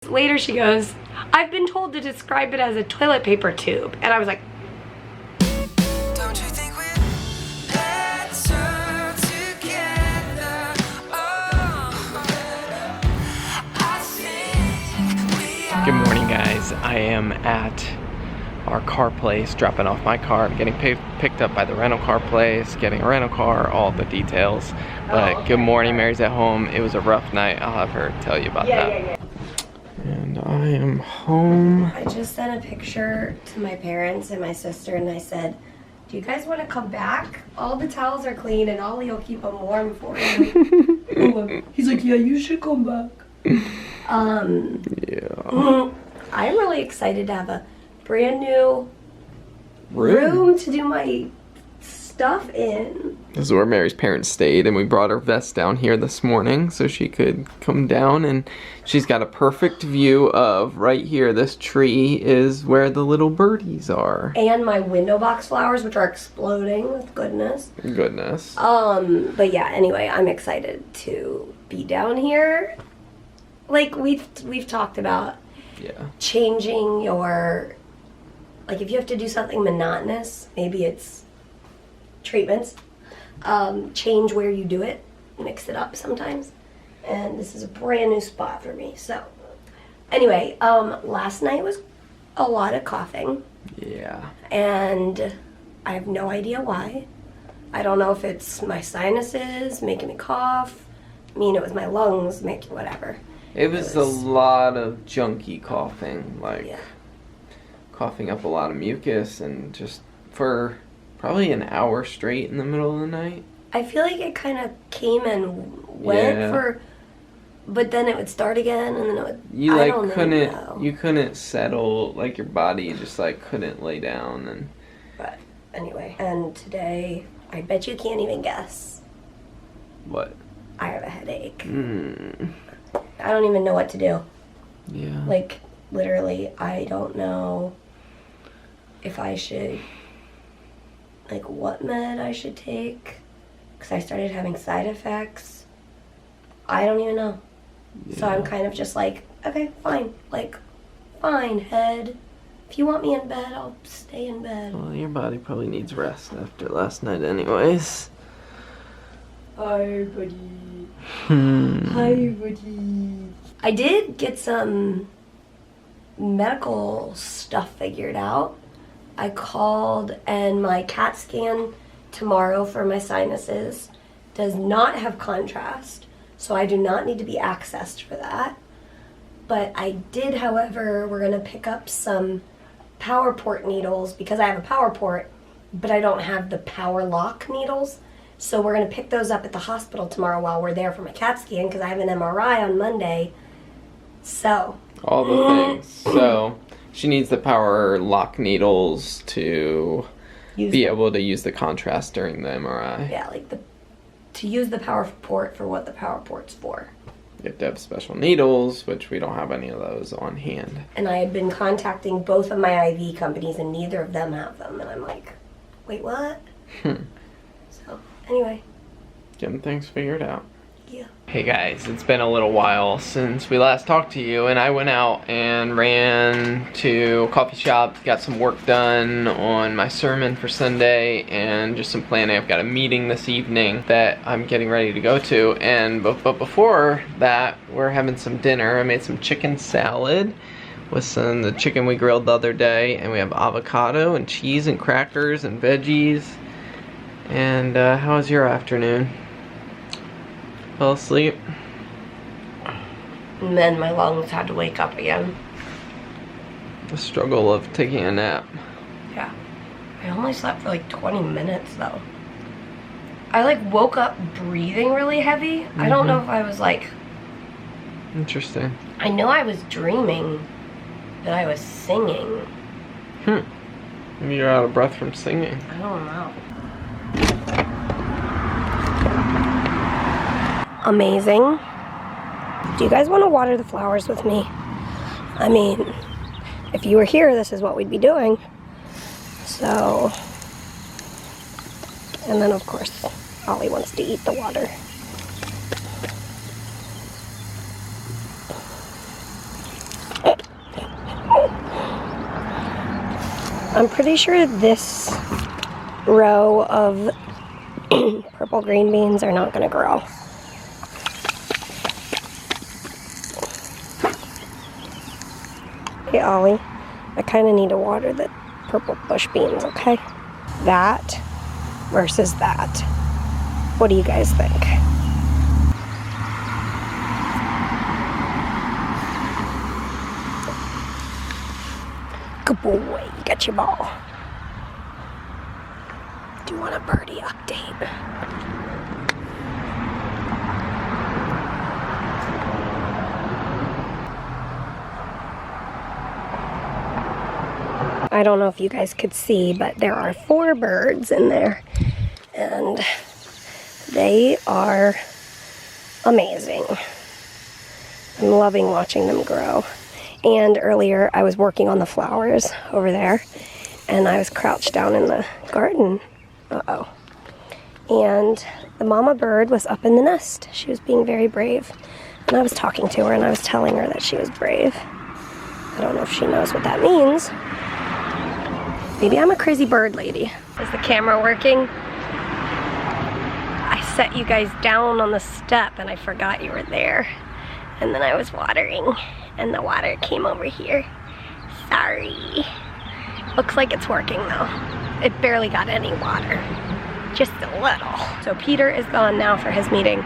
later she goes, I've been told to describe it as a toilet paper tube. And I was like, Don't you think we're better together? Oh, I think we are. Good morning, guys. I am at our car place, dropping off my car. I'm getting picked up by the rental car place, getting a rental car, all the details. But okay. Good morning, Mary's at home. It was a rough night. I'll have her tell you about that. Yeah. And I am home. I just sent a picture to my parents and my sister and I said, do you guys want to come back? All the towels are clean and Ollie will keep them warm for you. He's like, yeah, you should come back. Yeah. I'm really excited to have a brand new room to do my stuff in. This is where Mary's parents stayed, and we brought her vest down here this morning so she could come down, and she's got a perfect view of right here. This tree is where the little birdies are. And my window box flowers, which are exploding with goodness. Goodness. But yeah, anyway, I'm excited to be down here. Like we've talked about changing your, like if you have to do something monotonous, maybe it's treatments, change where you do it, mix it up sometimes. And this is a brand new spot for me. So anyway, last night was a lot of coughing. Yeah. And I have no idea why. I don't know if it's my sinuses making me cough. I mean, it was my lungs making whatever. It was a lot of junky coughing, like coughing up a lot of mucus, and just for probably an hour straight in the middle of the night. I feel like it kind of came and went but then it would start again, and then it would. You couldn't settle, like your body just like couldn't lay down, and. But anyway, and today I bet you can't even guess. What? I have a headache. I don't even know what to do. Yeah. Like, literally, I don't know if I should, like, what med I should take. Because I started having side effects. I don't even know. Yeah. So I'm kind of just like, okay, fine. Like, fine, head. If you want me in bed, I'll stay in bed. Well, your body probably needs rest after last night anyways. Hi, buddy. Hi, buddy. I did get some medical stuff figured out. I called, and my CAT scan tomorrow for my sinuses does not have contrast, so I do not need to be accessed for that. But I did, however, we're going to pick up some power port needles because I have a power port, but I don't have the power lock needles. So we're going to pick those up at the hospital tomorrow while we're there for my CAT scan because I have an MRI on Monday. So. All the things. So she needs the power lock needles to be able to use the contrast during the MRI. Yeah, like to use the power port for what the power port's for. You have to have special needles, which we don't have any of those on hand. And I had been contacting both of my IV companies and neither of them have them. And I'm like, wait, what? So, anyway. Getting things figured out. Yeah. Hey guys, it's been a little while since we last talked to you, and I went out and ran to a coffee shop, got some work done on my sermon for Sunday, and just some planning. I've got a meeting this evening that I'm getting ready to go to, and but before that, we're having some dinner. I made some chicken salad with the chicken we grilled the other day, and we have avocado and cheese and crackers and veggies. And how was your afternoon? Fell asleep? And then my lungs had to wake up again. The struggle of taking a nap. Yeah. I only slept for like 20 minutes though. I like woke up breathing really heavy. I don't know if I was like... Interesting. I know I was dreaming that I was singing. Maybe you're out of breath from singing. I don't know. Amazing. Do you guys want to water the flowers with me? I mean, if you were here, this is what we'd be doing. So, and then of course, Ollie wants to eat the water. I'm pretty sure this row of purple green beans are not gonna grow. Hey Ollie, I kind of need to water the purple bush beans, okay? That versus that. What do you guys think? Good boy, you got your ball. Do you want a birdie update? I don't know if you guys could see, but there are 4 birds in there, and they are amazing. I'm loving watching them grow. And earlier I was working on the flowers over there, and I was crouched down in the garden. Uh-oh. And the mama bird was up in the nest. She was being very brave. And I was talking to her, and I was telling her that she was brave. I don't know if she knows what that means. Maybe I'm a crazy bird lady. Is the camera working? I set you guys down on the step and I forgot you were there. And then I was watering and the water came over here. Sorry. Looks like it's working though. It barely got any water. Just a little. So Peter is gone now for his meeting.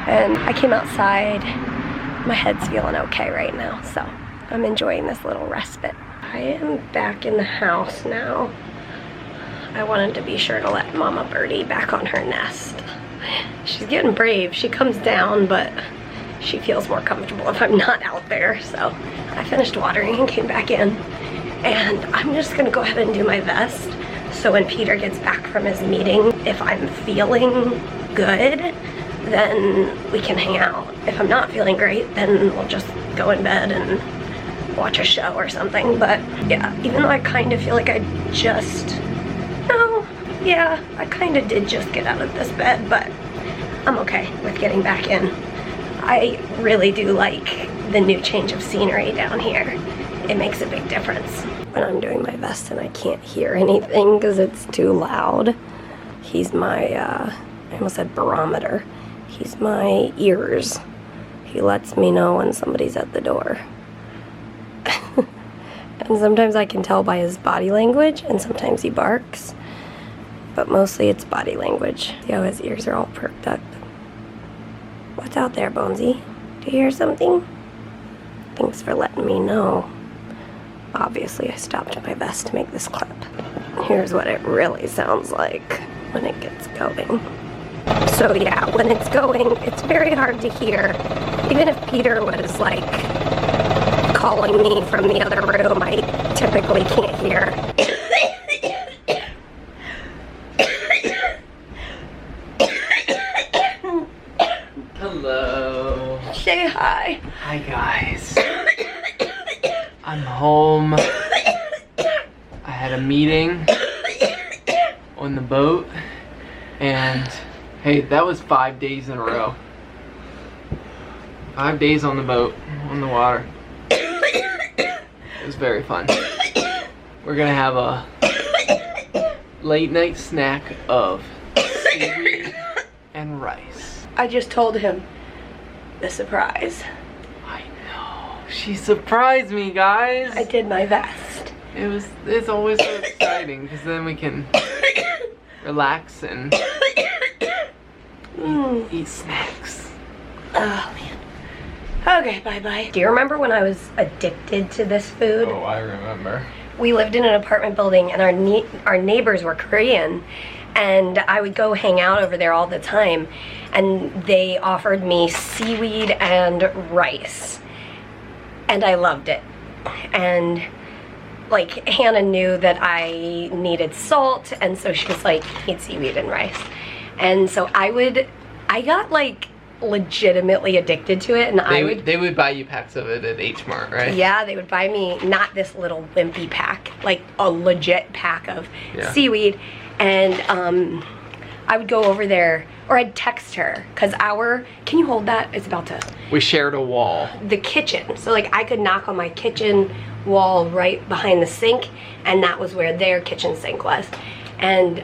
And I came outside. My head's feeling okay right now, so I'm enjoying this little respite. I am back in the house now. I wanted to be sure to let Mama Birdie back on her nest. She's getting brave. She comes down, but she feels more comfortable if I'm not out there. So I finished watering and came back in. And I'm just gonna go ahead and do my vest. So when Peter gets back from his meeting, if I'm feeling good, then we can hang out. If I'm not feeling great, then we'll just go in bed and watch a show or something. But yeah, even though I kind of feel like I kind of did just get out of this bed, but I'm okay with getting back in. I really do like the new change of scenery down here. It makes a big difference. When I'm doing my vest and I can't hear anything because it's too loud, he's my, I almost said barometer. He's my ears. He lets me know when somebody's at the door. And sometimes I can tell by his body language, and sometimes he barks. But mostly it's body language. See how his ears are all perked up? What's out there, Bonesy? Do you hear something? Thanks for letting me know. Obviously, I stopped my vest to make this clip. Here's what it really sounds like when it gets going. So yeah, when it's going, it's very hard to hear. Even if Peter was like calling me from the other room, I typically can't hear. Hello. Say hi. Hi guys. I'm home. I had a meeting on the boat, and hey, that was 5 days in a row. 5 days on the boat, on the water. It was very fun. We're gonna have a late night snack of seaweed and rice. I just told him the surprise. I know. She surprised me, guys. I did my best. It's always so exciting because then we can relax and eat snacks. Oh man. Okay, bye-bye. Do you remember when I was addicted to this food? Oh, I remember. We lived in an apartment building, and our neighbors were Korean, and I would go hang out over there all the time, and they offered me seaweed and rice, and I loved it. And like, Hannah knew that I needed salt, and so she was like, eat seaweed and rice. And so I got like legitimately addicted to it, and they would buy you packs of it at H Mart, right? Yeah, they would buy me not this little wimpy pack, like a legit pack of seaweed, and I would go over there, or I'd text her, because can you hold that? It's about to. We shared a wall. The kitchen. So like I could knock on my kitchen wall right behind the sink, and that was where their kitchen sink was. And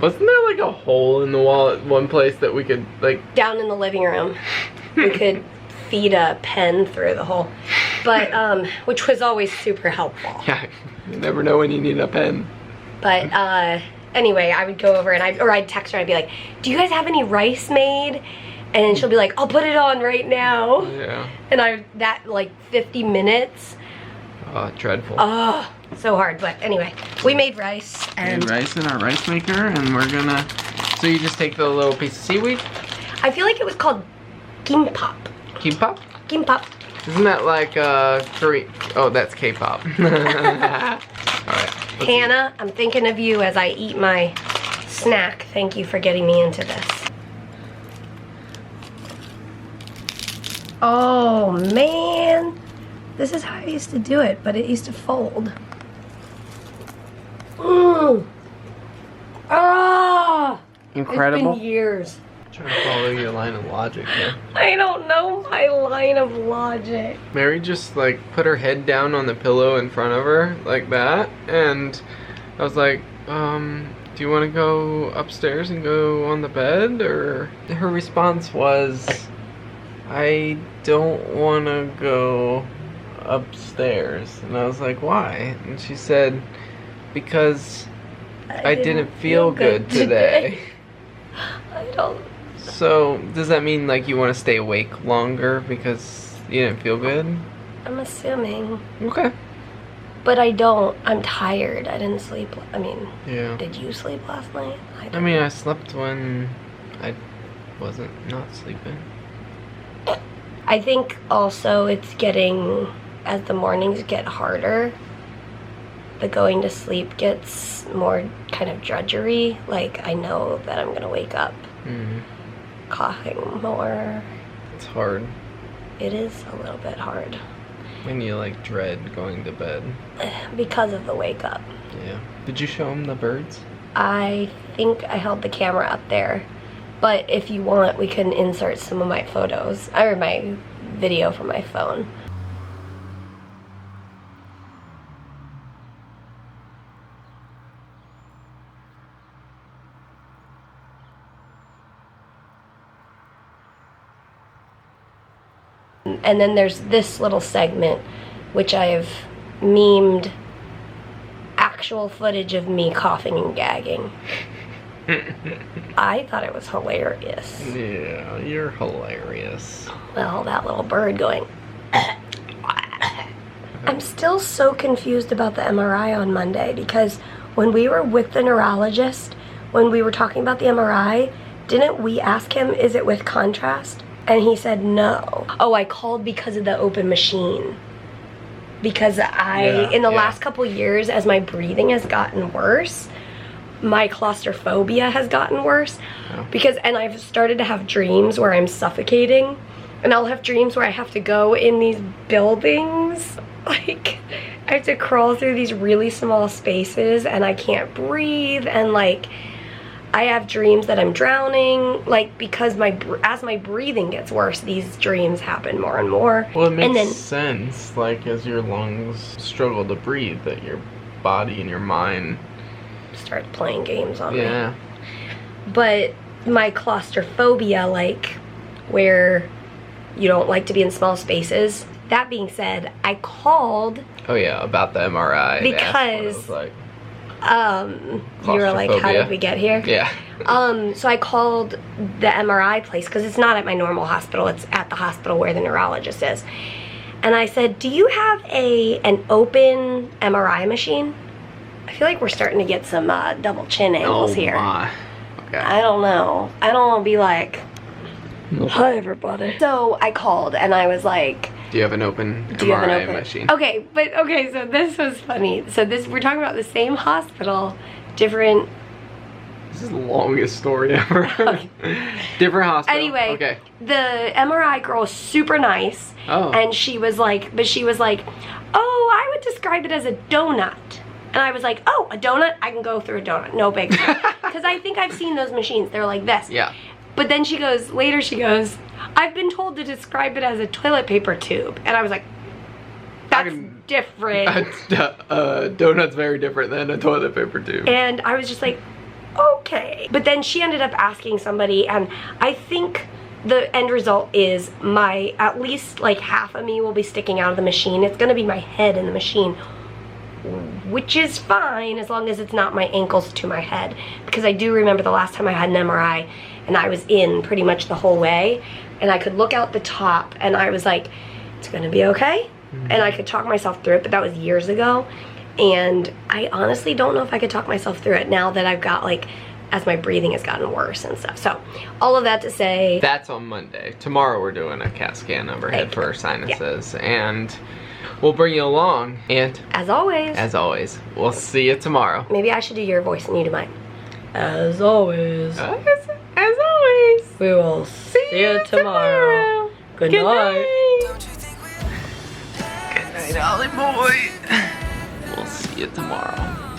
wasn't there like a hole in the wall at one place that we could like down in the living room we could feed a pen through the hole, but which was always super helpful. Yeah, you never know when you need a pen. But anyway, I would go over and I'd text her and I'd be like, do you guys have any rice made? And then she'll be like, I'll put it on right now. Yeah. And that like 50 minutes. Oh, dreadful. Oh, so hard. But anyway, we made rice. And made rice in our rice maker, and we're gonna, so you just take the little piece of seaweed? I feel like it was called gimbap. Kimbap? Gimbap. Isn't that like Korean? Oh, that's K-pop. Alright. Hannah, I'm thinking of you as I eat my snack. Thank you for getting me into this. Oh man, this is how I used to do it, but it used to fold. Ah! Incredible. It's been years. Trying to follow your line of logic here. I don't know my line of logic. Mary just like put her head down on the pillow in front of her like that, and I was like, do you want to go upstairs and go on the bed? Or her response was, I don't want to go upstairs. And I was like, why? And she said, because I didn't feel good today. I don't. So, does that mean like you want to stay awake longer because you didn't feel good? I'm assuming. Okay. But I don't. I'm tired. I didn't sleep. I mean, Yeah. did you sleep last night? I mean, I slept when I wasn't not sleeping. I think also it's getting, as the mornings get harder, the going to sleep gets more kind of drudgery. Like, I know that I'm gonna wake up coughing more. It's hard. It is a little bit hard. When you like dread going to bed. Because of the wake up. Yeah. Did you show him the birds? I think I held the camera up there. But if you want, we can insert some of my photos, or my video from my phone. And then there's this little segment, which I've memed actual footage of me coughing and gagging. I thought it was hilarious. Yeah, you're hilarious. Well, that little bird going. I'm still so confused about the MRI on Monday, because when we were with the neurologist, when we were talking about the MRI, didn't we ask him, is it with contrast? And he said no. Oh, I called because of the open machine. Because in the last couple years, as my breathing has gotten worse, my claustrophobia has gotten worse. Oh. And I've started to have dreams where I'm suffocating. And I'll have dreams where I have to go in these buildings. Like, I have to crawl through these really small spaces and I can't breathe. And like, I have dreams that I'm drowning, like, because as my breathing gets worse, these dreams happen more and more. Well, it makes sense, like, as your lungs struggle to breathe, that your body and your mind start playing games on me. Yeah. But my claustrophobia, like, where you don't like to be in small spaces. That being said, I called. Oh yeah, about the MRI. Because like. You were like, how did we get here? Yeah. So I called the MRI place, because it's not at my normal hospital, it's at the hospital where the neurologist is. And I said, do you have an open MRI machine? I feel like we're starting to get some double chin angles here. My. Okay. I don't know. I don't want to be like, hi everybody. So I called and I was like, do you have an open MRI machine? Okay, so this was funny. So we're talking about the same hospital, different. This is the longest story ever. Different hospital. Anyway, okay. The MRI girl is super nice. Oh. And she was like, oh, I would describe it as a donut. And I was like, oh, a donut? I can go through a donut. No big deal. because I think I've seen those machines. They're like this. Yeah. But then later she goes, I've been told to describe it as a toilet paper tube. And I was like, that's different. Donut's very different than a toilet paper tube. And I was just like, okay. But then she ended up asking somebody, and I think the end result is at least like half of me will be sticking out of the machine. It's gonna be my head in the machine, which is fine as long as it's not my ankles to my head. Because I do remember the last time I had an MRI and I was in pretty much the whole way, and I could look out the top and I was like, it's gonna be okay. And I could talk myself through it, but that was years ago. And I honestly don't know if I could talk myself through it now that I've got like, as my breathing has gotten worse and stuff. So all of that to say, that's on Monday. Tomorrow we're doing a CAT scan of her head for her sinuses, and we'll bring you along. And as always, we'll see you tomorrow. Maybe I should do your voice and you do mine. As always, as always, we will see you tomorrow. Good night. Don't you think we're Good night, Ollie boy. We'll see you tomorrow.